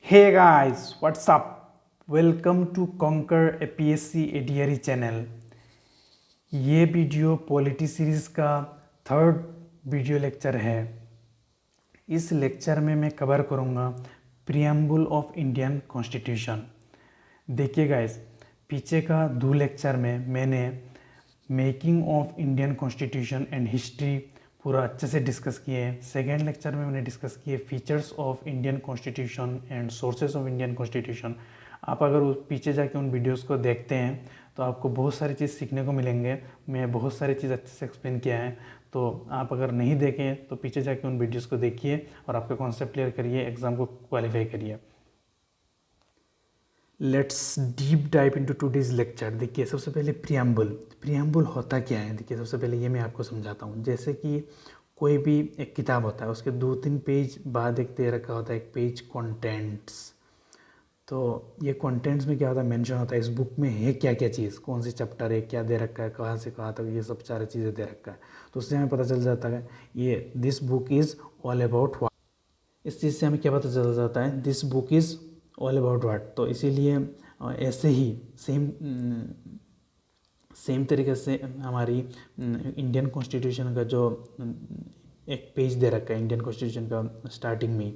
Hey guys, what's up? Welcome to Conquer APSC ADRE channel. ये video polity series का third video lecture है। इस lecture में मैं कवर करूँगा प्रियम्बल ऑफ इंडियन कॉन्स्टिट्यूशन। देखिए गाइस, पीछे का दो लेक्चर में मैंने making of Indian constitution and history पूरा अच्छे से डिस्कस किए हैं। सेकेंड लेक्चर में मैंने डिस्कस किए features of Indian constitution and sources of Indian constitution. आप अगर उस पीछे जाके उन वीडियोस को देखते हैं तो आपको बहुत सारी चीज़ सीखने को मिलेंगे। मैं बहुत सारी चीज़ अच्छे से एक्सप्लेन किया है, तो आप अगर नहीं देखें तो पीछे जाके उन वीडियोस को देखिए और आपका कॉन्सेप्ट क्लियर करिए, एग्ज़ाम को क्वालिफाई करिए। Let's deep dive into today's lecture. देखिए, सबसे पहले प्रियम्बल होता क्या है। देखिए, सबसे पहले ये मैं आपको समझाता हूँ। जैसे कि कोई भी एक किताब होता है, उसके 2-3 पेज बाद एक दे रखा होता है एक पेज कंटेंट्स। तो ये कंटेंट्स में क्या होता है, मेंशन होता है इस बुक में है क्या क्या चीज़, कौन सी चैप्टर है, क्या दे रखा है, कहाँ से कहाँ तक, ये सब सारी चीज़ें दे रखा है। तो उससे हमें पता चल जाता है ये this book is all about what. इस चीज़ से हमें क्या पता चल जाता है, this book is all about what. तो इसीलिए ऐसे ही सेम तरीके से हमारी इंडियन कॉन्स्टिट्यूशन का जो एक पेज दे रखा है इंडियन कॉन्स्टिट्यूशन का स्टार्टिंग में,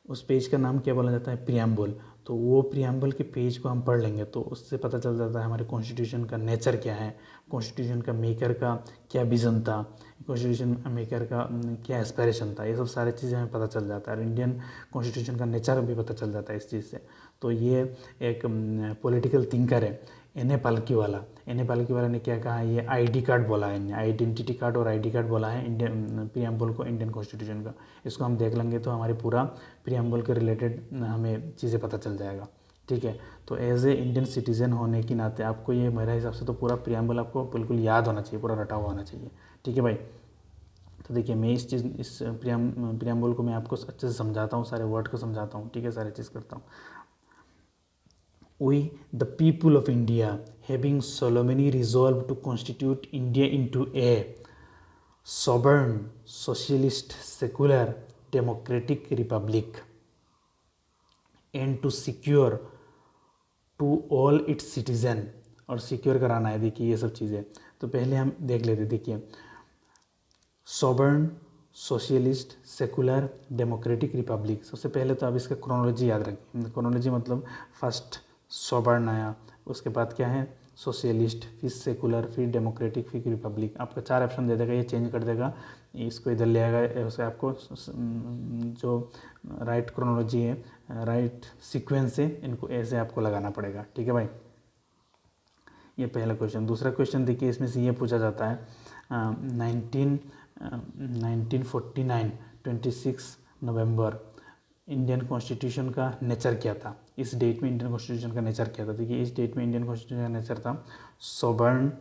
उस पेज का नाम क्या बोला जाता है, प्रियम्बल। तो वो प्रियम्बल के पेज को हम पढ़ लेंगे तो उससे पता चल जाता है हमारे कॉन्स्टिट्यूशन का नेचर क्या है, कॉन्स्टिट्यूशन का मेकर का क्या विज़न था, कॉन्स्टिट्यूशन मेकर का क्या एस्पिरेशन था। ये सब सारी चीज़ें हमें पता चल जाता है और इंडियन कॉन्स्टिट्यूशन का नेचर भी पता चल जाता है इस चीज़ से। तो ये एक पॉलिटिकल थिंकर है एन पालकी वाला ने क्या कहा, ये आईडी कार्ड बोला है, आइडेंटिटी कार्ड और आईडी कार्ड बोला है इंडियन प्रियम्बल को, इंडियन कॉन्स्टिट्यूशन का। इसको हम देख लेंगे तो हमारी पूरा प्रियम्बल के रिलेटेड हमें चीज़ें पता चल जाएगा। ठीक है, तो एज ए इंडियन सिटीज़न होने के नाते आपको ये, मेरे हिसाब से तो पूरा प्रियम्बल आपको बिल्कुल याद होना चाहिए, पूरा रटा हुआ होना चाहिए। ठीक है भाई, तो देखिए मैं इस प्रियम्बल को मैं आपको अच्छे से समझाता हूँ, सारे वर्ड को समझाता हूँ। ठीक है, सारी चीज़ करता हूँ। We, the people of India, having solemnly resolved to constitute India into a sovereign, socialist, secular, democratic republic, and to secure to all its citizen, और सिक्योर कराना है। देखिए ये सब चीज़ें तो पहले हम देख लेते। देखिए, सॉवर्न, सोशलिस्ट, सेकुलर, डेमोक्रेटिक रिपब्लिक। सबसे पहले तो आप इसका क्रोनोलॉजी याद रखिए। क्रोनोलॉजी मतलब फर्स्ट सॉवर्न आया, उसके बाद क्या है सोशलिस्ट, फिर सेकुलर, फिर डेमोक्रेटिक, फिर रिपब्लिक। आपका 4 ऑप्शन दे देगा, ये चेंज कर देगा, इसको इधर ले आएगा। उसे आपको जो राइट क्रोनोलॉजी है, राइट सीक्वेंस है, इनको ऐसे आपको लगाना पड़ेगा। ठीक है भाई, ये पहला क्वेश्चन। दूसरा क्वेश्चन देखिए, इसमें से ये पूछा जाता है 1949 26 नवंबर इंडियन कॉन्स्टिट्यूशन का नेचर क्या था। इस डेट में इंडियन कॉन्स्टिट्यूशन का नेचर क्या था। देखिए, इस डेट में इंडियन कॉन्स्टिट्यूशन का नेचर था सोवर्न,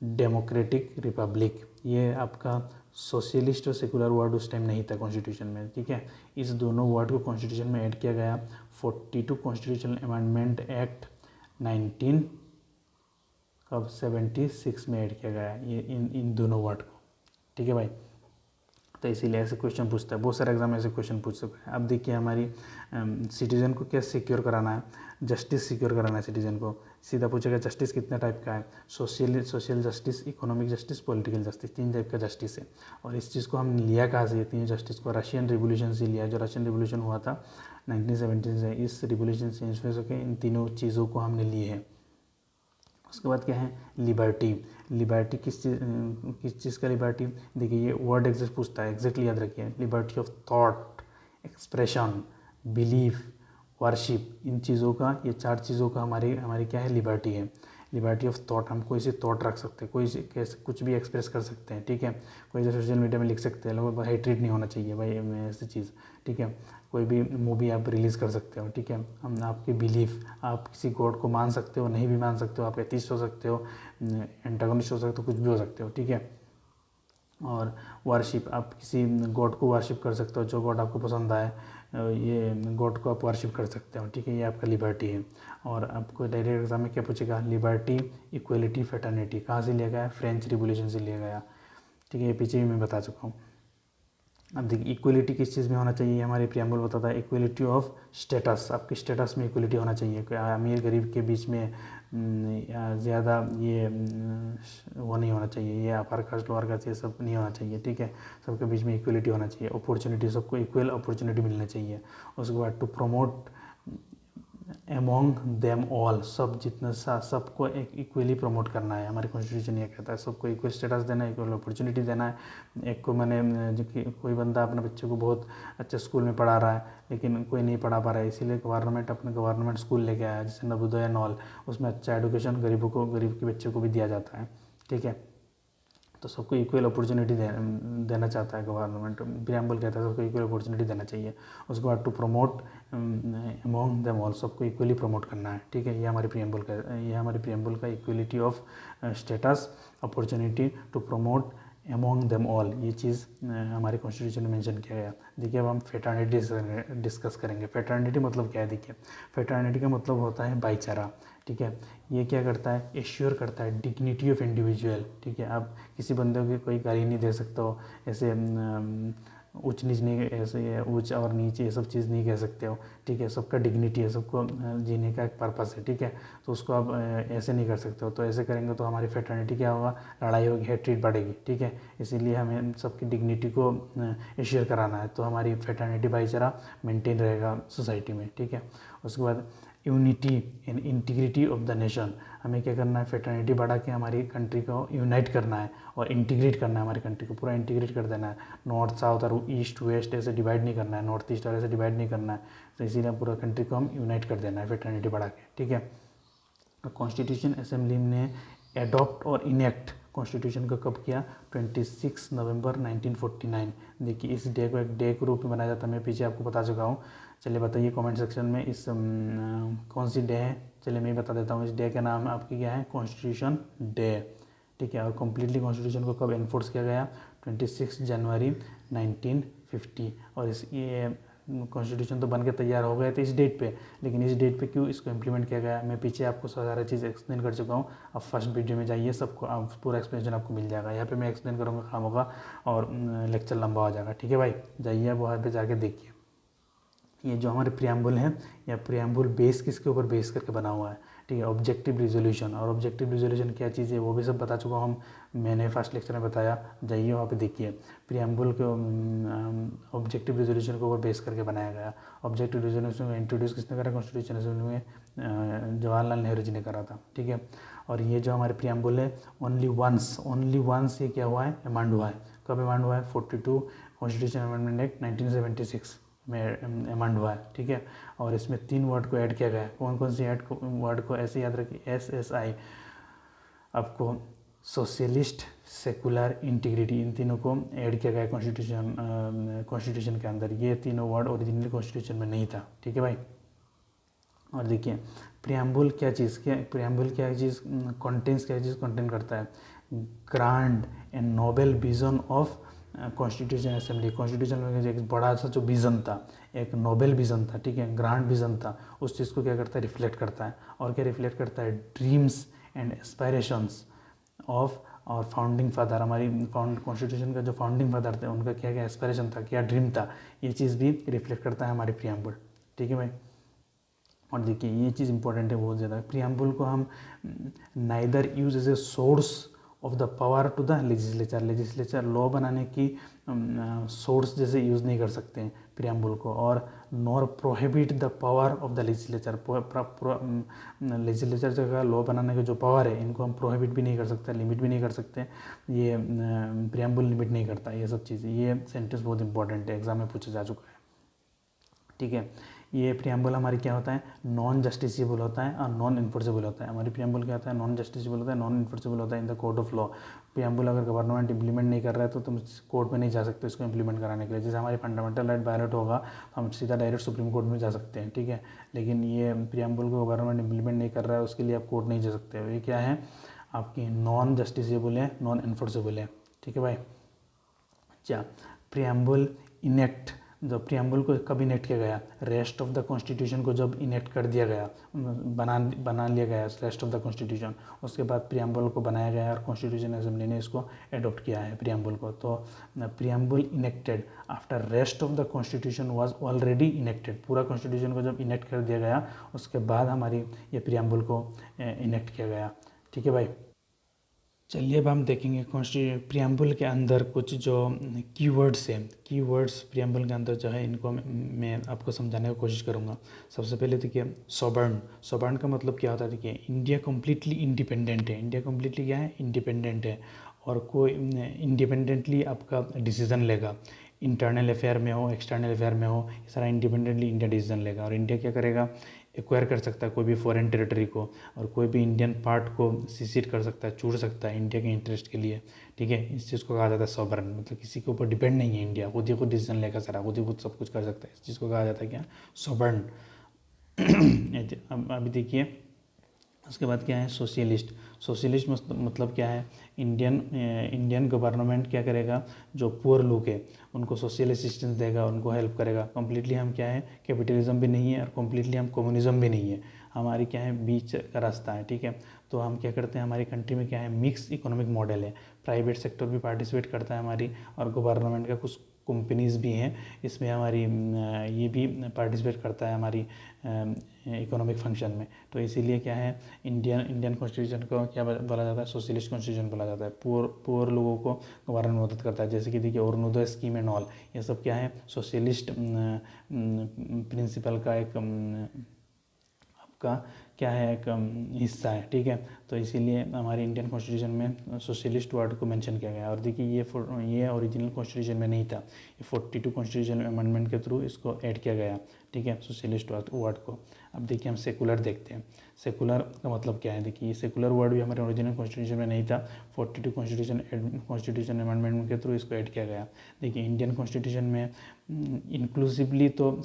डेमोक्रेटिक, रिपब्लिक। ये आपका सोशलिस्ट और सेकुलर वर्ड उस टाइम नहीं था कॉन्स्टिट्यूशन में। ठीक है, इस दोनों वर्ड को कॉन्स्टिट्यूशन में ऐड किया गया 42 कॉन्स्टिट्यूशनल अमेंडमेंट एक्ट 1976 में ऐड किया गया ये इन दोनों वर्ड को। ठीक है भाई, तो इसीलिए ऐसे क्वेश्चन पूछता है, बहुत सारे एग्जाम ऐसे क्वेश्चन पूछ सकते हैं। अब देखिए, हमारी सिटीज़न को क्या सिक्योर कराना है, जस्टिस सिक्योर कराना है सिटीज़न को। सीधा पूछेगा जस्टिस कितने टाइप का है, social justice, economic justice, political justice, 3 type का जस्टिस है। और इस चीज़ को हम लिया कहाँ से, ये 3 जस्टिस को रशियन रिवोल्यूशन से लिया है। जो रशियन रिवोल्यूशन हुआ था 1917 से, इस रिवोल्यूशन से इंस्पायर होकर इन तीनों चीज़ों को हमने लिए हैं। उसके बाद क्या है, लिबर्टी किस चीज़ का लिबर्टी। देखिए, ये वर्ड एग्जैक्ट पूछता है, एग्जैक्टली याद रखिए। Liberty of thought, expression, belief, worship, इन चीज़ों का, ये 4 चीज़ों का हमारी क्या है, लिबर्टी है। लिबर्टी ऑफ थॉट, हम कोई सी थॉट रख सकते हैं, कोई कैसे कुछ भी एक्सप्रेस कर सकते हैं। ठीक है, कोई से सोशल मीडिया में लिख सकते हैं, लोगों पर हेट्रेड नहीं होना चाहिए भाई, ऐसी चीज़। ठीक है, कोई भी मूवी आप रिलीज़ कर सकते हो। ठीक है, हम आपके बिलीफ, आप किसी गॉड को मान सकते हो, नहीं भी मान सकते हो, आप एथिस्ट हो सकते हो, एंटागोनिस्ट हो सकते हो, कुछ भी हो सकते हो। ठीक है, और वर्शिप, आप किसी गॉड को वर्शिप कर सकते हो, जो गॉड आपको पसंद आए, ये गॉड को आप वर्शिप कर सकते हो। ठीक है, ये आपका लिबर्टी है। और आपको डायरेक्ट एग्जाम में क्या पूछेगा, लिबर्टी, इक्वलिटी, फ्रेटर्निटी कहाँ से लिया गया है, फ्रेंच रिवोल्यूशन से लिया गया। ठीक है, ये पीछे भी मैं बता चुका हूँ। अब देखिए इक्वलिटी किस चीज़ में होना चाहिए, हमारे प्रियम्बल बताता है इक्वलिटी ऑफ स्टेटस, आपकी स्टेटस में इक्वलिटी होना चाहिए, अमीर गरीब के बीच में ज़्यादा ये वो नहीं होना चाहिए, ये अपर कास्ट लोअर कास्ट ये सब नहीं होना चाहिए, ठीक है। सबके बीच में इक्वलिटी होना चाहिए, अपॉर्चुनिटी सबको इक्वल अपॉर्चुनिटी मिलना चाहिए। उसके बाद to promote among them all, सब जितना सबको एक इक्वली प्रमोट करना है, हमारे कॉन्स्टिट्यूशन ये कहता है सबको इक्वल स्टेटस देना है, इक्वल अपॉर्चुनिटी देना है। एक को मैंने जो कि कोई बंदा अपने बच्चे को बहुत अच्छे स्कूल में पढ़ा रहा है लेकिन कोई नहीं पढ़ा पा रहा है, इसीलिए गवर्नमेंट अपने गवर्नमेंट स्कूल लेके आया जैसे नवोदय एंड ऑल, उसमें अच्छा एडुकेशन गरीबों को, गरीब के बच्चे को भी दिया जाता है, ठीक है। तो सबको इक्वल अपॉर्चुनिटी देना चाहता है गवर्नमेंट, प्रियम्बल कहता है सबको इक्वल अपॉर्चुनिटी देना चाहिए। उसके बाद to promote among them all, सबको इक्वली प्रमोट करना है, ठीक है। ये हमारी प्रियम्बल का equality of status opportunity to promote among them all, ये चीज़ हमारे कॉन्स्टिट्यूशन में मेंशन किया गया। देखिए अब हम फ्रेटर्निटी डिस्कस करेंगे। फ्रेटर्निटी मतलब क्या है, देखिए फ्रेटर्निटी का मतलब होता है भाईचारा, ठीक है। ये क्या करता है, एश्योर करता है डिग्निटी ऑफ इंडिविजुअल, ठीक है। आप किसी बंदे को कोई गाली नहीं दे सकते हो, ऐसे ऊंच नीच नहीं, ऐसे ऊंच और नीचे ये सब चीज़ नहीं कह सकते हो, ठीक है। सबका डिग्निटी है, सबको जीने का एक पर्पस है, ठीक है। तो उसको आप ऐसे नहीं कर सकते हो, तो ऐसे करेंगे तो हमारी फ्रेटर्निटी क्या होगा, लड़ाई होगी, हेट्रेट बढ़ेगी, ठीक है। इसीलिए हमें सबकी डिग्निटी को एश्योर कराना है, तो हमारी फ्रेटर्निटी भाईचारा मेंटेन रहेगा सोसाइटी में, ठीक है। उसके बाद unity and integrity of the nation, हमें क्या करना है, फ्रेटर्निटी बढ़ा के हमारी कंट्री को यूनाइट करना है और इंटीग्रेट करना है, हमारी कंट्री को पूरा इंटीग्रेट कर देना है। नॉर्थ साउथ और ईस्ट वेस्ट ऐसे डिवाइड नहीं करना है, नॉर्थ ईस्ट और ऐसे डिवाइड नहीं करना है, तो इसीलिए पूरा कंट्री को हम यूनाइट कर देना है फ्रेटर्निटी बढ़ा के, ठीक है। कॉन्स्टिट्यूशन असेंबली ने एडॉप्ट और इनेक्ट कॉन्स्टिट्यूशन को कब किया, 26 नवंबर 1949। देखिए इस डे को एक डे के रूप में बनाया जाता है, मैं पीछे आपको बता चुका हूँ। चलिए बताइए कमेंट सेक्शन में इस कौन सी डे है, चलिए मैं बता देता हूँ। इस डे का नाम है आपकी क्या है, कॉन्स्टिट्यूशन डे, ठीक है। और कम्प्लीटली कॉन्स्टिट्यूशन को कब एनफोर्स किया गया, 26 जनवरी 1950। और इस ये कॉन्स्टिट्यूशन तो बन के तैयार हो गए थे इस डेट पे, लेकिन इस डेट पे क्यों इसको इम्प्लीमेंट किया गया, मैं पीछे आपको सारा चीज़ एक्सप्लेन कर चुका हूँ। अब फर्स्ट वीडियो में जाइए, सबको आप पूरा एक्सप्लेनेशन आपको मिल जाएगा, यहाँ पे मैं एक्सप्लेन करूँगा काम होगा और लेक्चर लंबा हो जाएगा, ठीक है भाई। जाइए अब वहाँ पे जाके देखिए। ये जो हमारे प्रियम्बल है, या प्रियम्बल बेस किसके ऊपर बेस करके बना हुआ है, ठीक है, ऑब्जेक्टिव रिजोल्यूशन। और ऑब्जेक्टिव रिजोल्यूशन क्या चीज़ है वो भी सब बता चुका हूँ मैंने फर्स्ट लेक्चर में बताया, जाइए वहाँ पे देखिए। प्रियम्बल को ऑब्जेक्टिव रिजोल्यूशन के ऊपर बेस करके बनाया गया। ऑब्जेक्टिव रिजोल्यूशन को इंट्रोड्यूस किसने करा, कॉन्स्टिट्यूशन असेंबली में जवाहरलाल नेहरू जी ने करा था, ठीक है। और ये जो हमारे प्रियम्बल है ओनली वंस ये क्या हुआ है, अमेंड हुआ है। कब अमेंड हुआ है, 42 कॉन्स्टिट्यूशन अमेंडमेंट एक्ट 1976 में अमेंड हुआ है, ठीक है। और इसमें 3 वर्ड को ऐड किया गया है, कौन कौन सी वर्ड को ऐसे याद रखिए, SSI, आपको सोशलिस्ट, सेकुलर, इंटीग्रिटी, इन तीनों को ऐड किया गया है कॉन्स्टिट्यूशन के अंदर। ये तीनों वर्ड ओरिजिनली कॉन्स्टिट्यूशन में नहीं था, ठीक है भाई। और देखिए प्रियम्बल क्या चीज़ कंटेन करता है, grand and Nobel vision of constitution assembly. Constitution में एक बड़ा सा जो विज़न था, एक नोबेल विज़न था, ठीक है, ग्रांड विज़न था, उस चीज़ को क्या करता है, रिफ्लेक्ट करता है। और क्या रिफ्लेक्ट करता है, ड्रीम्स एंड एस्पायरेशंस ऑफ और फाउंडिंग फादर, हमारी कॉन्स्टिट्यूशन का जो फाउंडिंग फादर थे उनका क्या क्या एस्पायरेशन था, क्या ड्रीम था, ये चीज़ भी रिफ्लेक्ट करता है हमारे प्रियम्बल, ठीक है भाई। और देखिए ये चीज़ इंपॉर्टेंट है बहुत ज़्यादा, प्रियम्बल को हम neither use as a source of the power to the legislature law बनाने की सोर्स जैसे यूज़ नहीं कर सकते हैं प्रियम्बल को, और nor prohibit the power of the legislature. Legislature का लॉ बनाने का जो पावर है इनको हम प्रोहिबिट भी नहीं कर सकते, लिमिट भी नहीं कर सकते, ये प्रियम्बल लिमिट नहीं करता ये सब चीज़ें। ये सेंटेंस बहुत इंपॉर्टेंट है, एग्जाम में पूछा जा चुका है, ठीक है। ये प्रियम्बल हमारी क्या होता है, नॉन जस्टिसेबल होता है और नॉन इन्फोर्सेबल होता है। हमारी प्रियम्बल क्या होता है, नॉन जस्टिसेबल होता है, नॉन इन्फोर्सेबल होता है in the court of law. Preamble अगर गवर्नमेंट इंप्लीमेंट नहीं कर रहा है तो तुम कोर्ट में नहीं जा सकते इसको इंप्लीमेंट कराने के लिए। जैसे हमारी फंडामेंटल राइट वायलेट होगा तो हम सीधा डायरेक्ट सुप्रीम कोर्ट में जा सकते हैं, ठीक है। लेकिन ये प्रियम्बल को गवर्नमेंट इंप्लीमेंट नहीं कर रहा है उसके लिए आप कोर्ट नहीं जा सकते हो। ये क्या है, आपकी नॉन जस्टिसेबल है, नॉन इन्फोर्सेबल है, ठीक है भाई। अच्छा, प्रियम्बल इनेक्ट जब प्रियम्बल को कब इनेक्ट किया गया, रेस्ट ऑफ द कॉन्स्टिट्यूशन को जब इनेक्ट कर दिया गया, बना लिया गया रेस्ट ऑफ द कॉन्स्टिट्यूशन, उसके बाद प्रियम्बल को बनाया गया और कॉन्स्टिट्यूशन असेंबली ने इसको एडॉप्ट किया है प्रियम्बल को। तो preamble enacted after rest of the constitution was already enacted, पूरा कॉन्स्टिट्यूशन को जब इनेक्ट कर दिया गया उसके बाद हमारी ये प्रियम्बल को इनेक्ट किया गया। ठीक है भाई, चलिए अब हम देखेंगे प्रियम्बल के अंदर कुछ जो कीवर्ड्स हैं, कीवर्ड्स प्रियम्बल के अंदर जो है इनको मैं आपको समझाने की कोशिश करूँगा। सबसे पहले देखिए सॉवरेन, सॉवरेन का मतलब क्या होता है, देखिए इंडिया कम्प्लीटली इंडिपेंडेंट है, इंडिया कम्प्लीटली क्या है, इंडिपेंडेंट है, और कोई इंडिपेंडेंटली आपका डिसीज़न लेगा, इंटरनल अफेयर में हो एक्सटर्नल अफेयर में हो, ये सारा इंडिपेंडेंटली इंडिया डिसीजन लेगा। और इंडिया क्या करेगा, एक्वायर कर सकता है कोई भी फॉरेन टेरिटरी को, और कोई भी इंडियन पार्ट को सीसीड कर सकता है, छूट सकता है इंडिया के इंटरेस्ट के लिए। ठीक है, इस चीज़ को कहा जाता है सॉवरेन, मतलब किसी के ऊपर डिपेंड नहीं है इंडिया, खुद ही खुद डिसीजन लेकर सारा, खुद ही खुद सब कुछ कर सकता है, इस चीज़ को कहा जाता है क्या, सॉवरेन। अभी देखिए उसके बाद क्या है, सोशलिस्ट। सोशलिस्ट मतलब क्या है, इंडियन गवर्नमेंट क्या करेगा, जो पुअर लोग है उनको सोशल असिस्टेंस देगा, उनको हेल्प करेगा। कम्प्लीटली हम क्या है, कैपिटलिज्म भी नहीं है और कम्प्लीटली हम कम्युनिज्म भी नहीं है, हमारी क्या है बीच का रास्ता है। ठीक है, तो हम क्या करते हैं, हमारी कंट्री में क्या है, मिक्स इकोनॉमिक मॉडल है, प्राइवेट सेक्टर भी पार्टिसिपेट करता है हमारी, और गवर्नमेंट का कुछ कंपनीज़ भी हैं इसमें हमारी, ये भी पार्टिसिपेट करता है हमारी इकोनॉमिक फंक्शन में। तो इसीलिए क्या है, इंडियन कॉन्स्टिट्यूशन को क्या बोला जाता है, सोशलिस्ट कॉन्स्टिट्यूशन बोला जाता है। पुअर लोगों को गवर्नमेंट मदद करता है, जैसे कि देखिए अरुणोदय स्कीम एंड ऑल, ये सब क्या है, सोशलिस्ट प्रिंसिपल का एक आपका क्या है, एक हिस्सा है। ठीक है, तो इसीलिए हमारे इंडियन कॉन्स्टिट्यूशन में सोशलिस्ट वर्ड को मेंशन किया गया। और देखिए ये ओरिजिनल कॉन्स्टिट्यूशन में नहीं था, ये 42 कॉन्स्टिट्यूशन अमेंडमेंट के थ्रू इसको ऐड किया गया। ठीक है, सोशलिस्ट वर्ड को। अब देखिए हम सेकुलर देखते हैं, सेकुलर का मतलब क्या है। देखिए ये सेकुलर वर्ड भी हमारे ओरिजिनल कॉन्स्टिट्यूशन में नहीं था, 42 कॉन्स्टिट्यूशन अमेंडमेंट के थ्रू इसको ऐड किया गया। देखिए इंडियन कॉन्स्टिट्यूशन में इंक्लूसिवली तो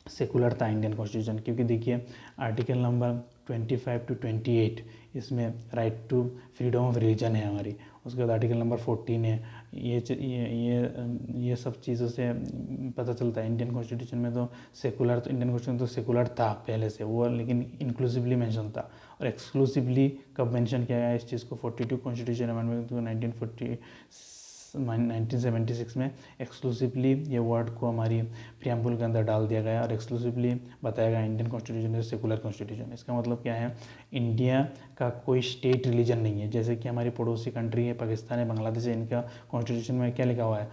सेकुलर था इंडियन कॉन्स्टिट्यूशन, क्योंकि देखिए आर्टिकल नंबर 25 to 28 इसमें right to freedom of religion है हमारी। उसके बाद आर्टिकल नंबर 14 है, ये सब चीज़ों से पता चलता है इंडियन कॉन्स्टिट्यूशन में तो सेकुलर, तो इंडियन कॉन्स्टिट्यूशन तो सेकुलर था पहले से वो, लेकिन इंक्लूसिवली मेंशन था। और एक्सक्लूसिवली कब मेंशन किया गया इस चीज़ को, 42 कॉन्स्टिट्यूशन अमेंडमेंट 1976 में एक्सक्लूसिवली ये वर्ड को हमारी प्रियम्बल के अंदर डाल दिया गया और एक्सक्लूसिवली बताया गया Indian constitution is secular constitution. इसका मतलब क्या है, इंडिया का कोई स्टेट रिलीजन नहीं है, जैसे कि हमारी पड़ोसी कंट्री है पाकिस्तान है, बांग्लादेश है, इनका कॉन्स्टिट्यूशन में क्या लिखा हुआ है,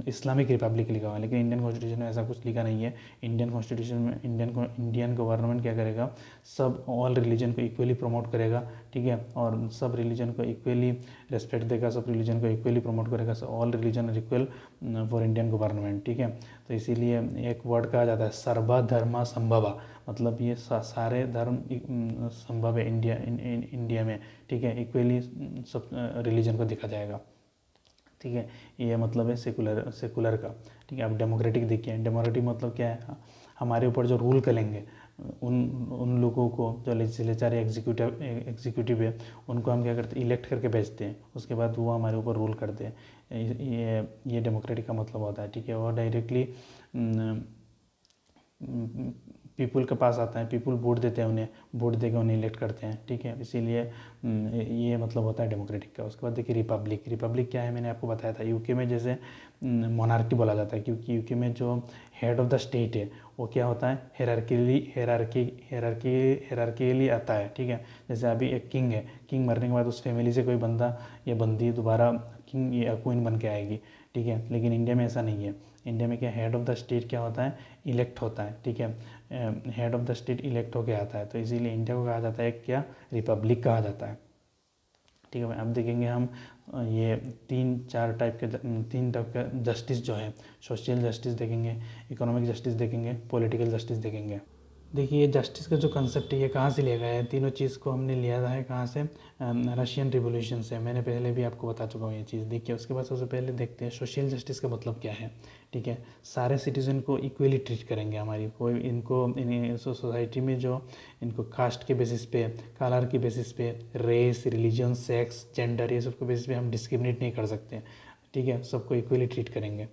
इस्लामिक रिपब्लिक लिखा हुआ है, लेकिन इंडियन कॉन्स्टिट्यूशन में ऐसा कुछ लिखा नहीं है। इंडियन कॉन्स्टिट्यूशन में इंडियन गवर्नमेंट क्या करेगा, सब ऑल रिलीजन को इक्वली प्रमोट करेगा। ठीक है, और सब रिलीजन को इक्वली रेस्पेक्ट देगा, सब रिलीजन को इक्वली प्रमोट करेगा, all religion are equal for Indian government. ठीक है, तो इसीलिए एक वर्ड कहा जाता है सर्वधर्म संभवा, मतलब ये सारे धर्म संभव है इंडिया में। ठीक है, इक्वली सब रिलीजन को देखा जाएगा। ठीक है, ये मतलब है सेकुलर का। ठीक है, अब डेमोक्रेटिक देखिए, डेमोक्रेटिक मतलब क्या है, हमारे ऊपर जो रूल करेंगे उन लोगों को, जो लेजिस्लेचर एग्जीक्यूटिव है, उनको हम क्या करते हैं, इलेक्ट करके भेजते हैं, उसके बाद वो हमारे ऊपर रूल करते हैं। ये डेमोक्रेटिक का मतलब होता है। ठीक है, और डायरेक्टली पीपल के पास आता है, पीपल वोट देते हैं, उन्हें वोट देकर उन्हें इलेक्ट करते हैं। ठीक है, इसीलिए ये मतलब होता है डेमोक्रेटिक का। उसके बाद देखिए रिपब्लिक क्या है, मैंने आपको बताया था यूके में जैसे मोनार्की बोला जाता है, क्योंकि यूके में जो हेड ऑफ द स्टेट है वो क्या होता है, हेरारकीली आता है। ठीक है, जैसे अभी एक किंग है, किंग मरने के बाद उस फैमिली से कोई बंदा या बंदी दोबारा किंग या क्वीन बन के आएगी। ठीक है, लेकिन इंडिया में ऐसा नहीं है। इंडिया में क्या, हेड ऑफ द स्टेट क्या होता है, इलेक्ट होता है। ठीक है, head of the state elect होके आता है, तो इसीलिए इंडिया को कहा जाता है क्या, रिपब्लिक कहा जाता है। ठीक है, अब देखेंगे हम ये तीन टाइप के जस्टिस जो है, सोशल जस्टिस देखेंगे, इकोनॉमिक जस्टिस देखेंगे, पॉलिटिकल जस्टिस देखेंगे। देखिए ये जस्टिस का जो कंसेप्ट है ये कहाँ से लिया गया है, तीनों चीज़ को हमने लिया है कहाँ से, रशियन रिवोल्यूशन से। मैंने पहले भी आपको बता चुका हूँ ये चीज़। देखिए उसके बाद सबसे पहले देखते हैं सोशल जस्टिस का मतलब क्या है। ठीक है, सारे सिटीजन को इक्वली ट्रीट करेंगे हमारी, कोई इनको सोसाइटी में जो इनको कास्ट के बेसिस पे, कलर के बेसिस पे, रेस, रिलीजन, सेक्स, जेंडर, ये सब के बेसिस पे हम डिस्क्रिमिनेट नहीं कर सकते। ठीक है, सबको इक्वली ट्रीट करेंगे।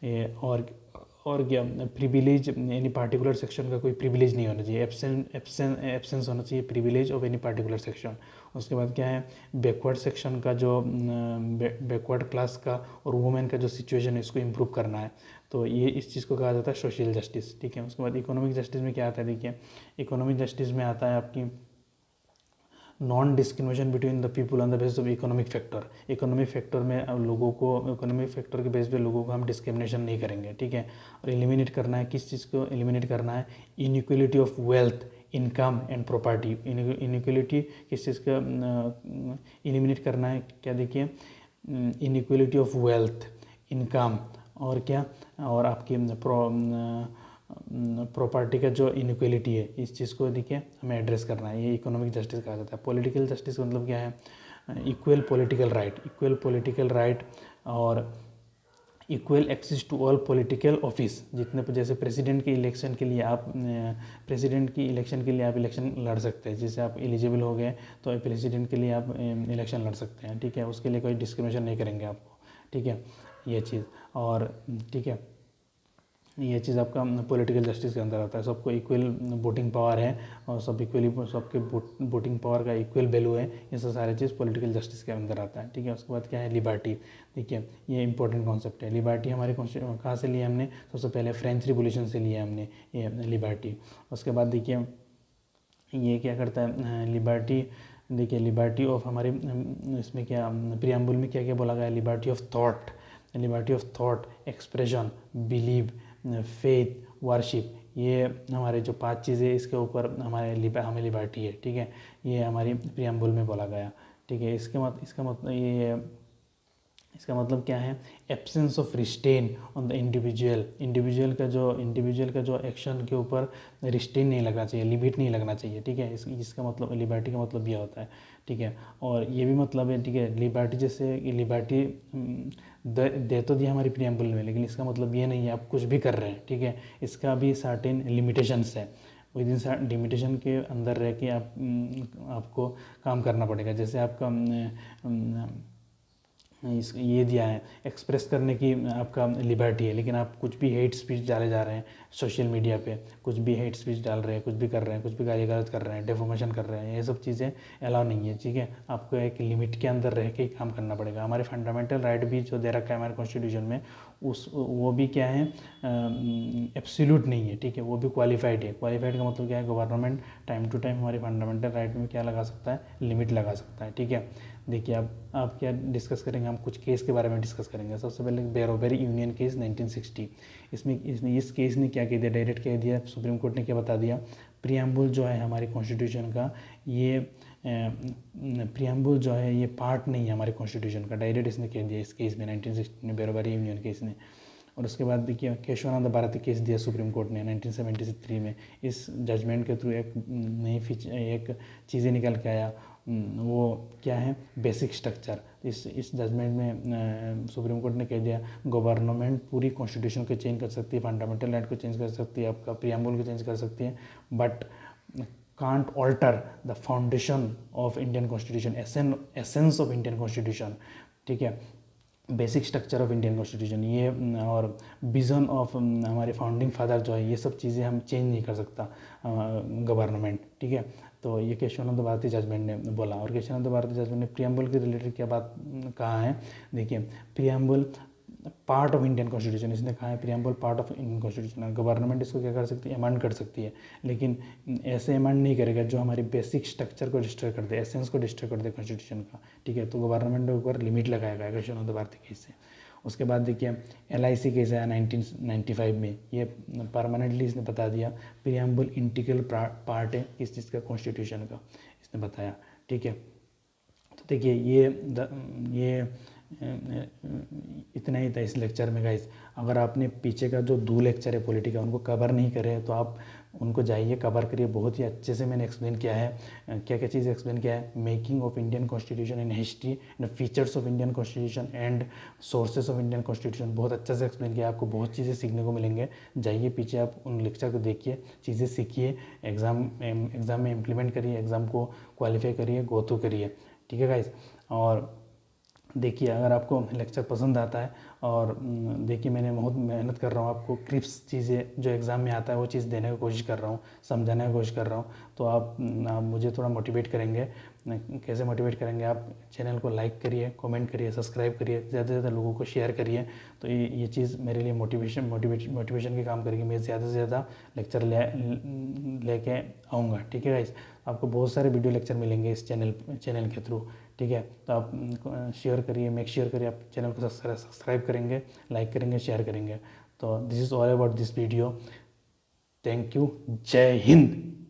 और क्या, प्रिविलेज एनी पार्टिकुलर सेक्शन का कोई प्रिविलेज नहीं होना चाहिए, एब्सेंस होना चाहिए privilege of any particular section. उसके बाद क्या है, बैकवर्ड सेक्शन का जो बैकवर्ड क्लास का और वुमेन का जो सिचुएशन है इसको इम्प्रूव करना है, तो ये इस चीज़ को कहा जाता है सोशल जस्टिस, ठीक है। उसके बाद इकोनॉमिक जस्टिस में क्या आता है, देखिए इकोनॉमिक जस्टिस में आता है आपकी non discrimination between the people on the basis of economic factor. Economic factor में लोगों को, इकोनॉमिक फैक्टर के बेस पे लोगों को हम डिस्क्रिमिनेशन नहीं करेंगे, ठीक है। और एलिमिनेट करना है, किस चीज़ को एलिमिनेट करना है, inequality of wealth, income and property. Inequality किस चीज़ का एलिमिनेट करना है, क्या देखिए, इनइक्वलिटी ऑफ वेल्थ, इनकम और क्या, और आपकी प्रॉपर्टी का जो इनइक्वलिटी है, इस चीज़ को देखिए हमें एड्रेस करना है, ये इकोनॉमिक जस्टिस कहा जाता है। पॉलिटिकल जस्टिस का मतलब क्या है, इक्वल पॉलिटिकल राइट और equal access to all political office. जितने जैसे प्रेसिडेंट की इलेक्शन के लिए आप इलेक्शन लड़ सकते हैं, जैसे आप एलिजिबल हो गए तो प्रेसिडेंट के लिए आप इलेक्शन लड़ सकते हैं, ठीक है। उसके लिए कोई डिस्क्रिमिनेशन नहीं करेंगे आपको, ठीक है, ये चीज़। और ठीक है, ये चीज़ आपका पॉलिटिकल जस्टिस के अंदर आता है। सबको इक्वल वोटिंग पावर है और सबके वोटिंग पावर का इक्वल वैल्यू है, ये सब सारी चीज़ पॉलिटिकल जस्टिस के अंदर आता है, ठीक है। उसके बाद क्या है, लिबर्टी। देखिए ये इंपॉर्टेंट कॉन्सेप्ट है। लिबर्टी हमारे कहाँ से लिया हमने, सबसे पहले फ्रेंच रिवोल्यूशन से लिया हमने ये लिबर्टी। उसके बाद देखिए ये क्या करता है लिबर्टी, देखिए लिबर्टी ऑफ हमारे इसमें क्या प्रियम्बल में क्या क्या बोला गया है, liberty of thought, expression, believe, faith, worship, ये हमारे जो 5 चीज़ें इसके ऊपर हमें लिबर्टी है, ठीक है। ये हमारी प्रियम्बल में बोला गया, ठीक है। इसका मतलब क्या है, absence of restraint on the individual का जो एक्शन के ऊपर रिस्टेन नहीं लगना चाहिए, लिमिट नहीं लगना चाहिए, ठीक है। इसका मतलब लिबर्टी का मतलब यह होता है, ठीक है। और ये भी मतलब है, ठीक है, लिबर्टी जैसे लिबर्टी दे तो दिया हमारी प्रियम्बल में, लेकिन इसका मतलब ये नहीं है आप कुछ भी कर रहे हैं, ठीक है। इसका भी सर्टेन लिमिटेशंस है, विद इन लिमिटेशन के अंदर रह के आपको काम करना पड़ेगा। जैसे आपका ये दिया है एक्सप्रेस करने की आपका लिबर्टी है, लेकिन आप कुछ भी हेट स्पीच डाले जा रहे हैं सोशल मीडिया पे, कुछ भी हेट स्पीच डाल रहे हैं, कुछ भी कर रहे हैं, कुछ भी गाली गलौज कर रहे हैं, डेफोमेशन कर रहे हैं, ये सब चीज़ें अलाउ नहीं है, ठीक है। आपको एक लिमिट के अंदर रह के काम करना पड़ेगा। हमारे फंडामेंटल राइट भी जो दे रखा है हमारे कॉन्स्टिट्यूशन में, वो भी क्या है, एब्सोल्यूट नहीं है, ठीक है, वो भी क्वालिफाइड है। क्वालिफाइड का मतलब क्या है, गवर्नमेंट टाइम टू टाइम हमारे फंडामेंटल राइट में क्या लगा सकता है, लिमिट लगा सकता है, ठीक है। देखिए आप क्या डिस्कस करेंगे, हम कुछ केस के बारे में डिस्कस करेंगे। सबसे पहले बेरोबेरी यूनियन केस 1960। इस केस ने क्या कह दिया, डायरेक्ट कह दिया, सुप्रीम कोर्ट ने क्या बता दिया, प्रियम्बल जो है हमारे कॉन्स्टिट्यूशन का, ये प्रियम्बल जो है ये पार्ट नहीं है हमारे कॉन्स्टिट्यूशन का, डायरेक्ट इसने कह दिया इस केस में 1960 में, बेरोबेरी यूनियन केस ने। और उसके बाद देखिए केशवानंद भारती केस दिया सुप्रीम कोर्ट ने 1973 में। इस जजमेंट के थ्रू एक चीज़ें निकल के आया, वो क्या है, बेसिक स्ट्रक्चर। इस जजमेंट में सुप्रीम कोर्ट ने कह दिया गवर्नमेंट पूरी कॉन्स्टिट्यूशन को चेंज कर सकती है, फंडामेंटल राइट को चेंज कर सकती है, आपका प्रियम्बल को चेंज कर सकती है, but can't alter the foundation of Indian constitution, essence of Indian constitution, ठीक है, basic structure of Indian constitution, ये और विज़न ऑफ हमारे फाउंडिंग फादर जो है, ये सब चीज़ें हम चेंज नहीं कर सकता गवर्नमेंट, ठीक है। तो ये केशवानंद भारती जजमेंट ने बोला। और केशवानंद भारती जजमेंट ने प्रियम्बल के रिलेटेड क्या बात कहा है, देखिए preamble part of Indian constitution, इसने कहा है preamble part of Indian constitution. Government इसको क्या कर सकती है, अमेंड कर सकती है, लेकिन ऐसे अमेंड नहीं करेगा जो हमारी बेसिक स्ट्रक्चर को डिस्ट्रॉय कर दे, एसेंस को डिस्ट्रॉय कर दे कॉन्स्टिट्यूशन का, ठीक है। तो गवर्नमेंट के ऊपर लिमिट लगाया गया केशवानंद भारती केस से। उसके बाद देखिए LIC केस आया 1995 में, ये परमानेंटली इसने बता दिया प्रियम्बल इंटीग्रल पार्ट है किस चीज़ का, कॉन्स्टिट्यूशन का, इसने बताया, ठीक है। तो देखिए ये इतना ही था इस लेक्चर में गाइस। अगर आपने पीछे का जो 2 लेक्चर है पॉलिटी का उनको कवर नहीं करे तो आप उनको जाइए कवर करिए, बहुत ही अच्छे से मैंने एक्सप्लेन किया है, क्या क्या चीज़ एक्सप्लेन किया है, making of Indian constitution in history and features of Indian constitution and sources of Indian constitution, बहुत अच्छे से एक्सप्लेन किया है। आपको बहुत चीज़ें सीखने को मिलेंगे, जाइए पीछे आप उन लेक्चर को देखिए, चीज़ें सीखिए, एग्ज़ाम में इम्प्लीमेंट करिए, एग्ज़ाम को क्वालिफाई करिए, गो थ्रू करिए, ठीक है गाइस। और देखिए अगर आपको लेक्चर पसंद आता है और देखिए मैंने बहुत मेहनत कर रहा हूँ, आपको क्रिप्स चीज़ें जो एग्ज़ाम में आता है वो चीज़ देने की कोशिश कर रहा हूँ, समझाने की कोशिश कर रहा हूँ। तो आप मुझे थोड़ा मोटिवेट करेंगे। कैसे मोटिवेट करेंगे? आप चैनल को लाइक करिए, कमेंट करिए, सब्सक्राइब करिए, ज़्यादा से ज़्यादा लोगों को शेयर करिए। तो ये चीज़ मेरे लिए मोटिवेशन के काम करेगी। मैं ज़्यादा से ज़्यादा लेक्चर लेके आऊँगा। ठीक है गाइस, आपको बहुत सारे वीडियो लेक्चर मिलेंगे इस चैनल के थ्रू। ठीक है, तो आप शेयर करिए, मेक श्योर करिए आप चैनल को सब्सक्राइब करेंगे, लाइक करेंगे, शेयर करेंगे। तो this is all about this video. Thank you. जय हिंद।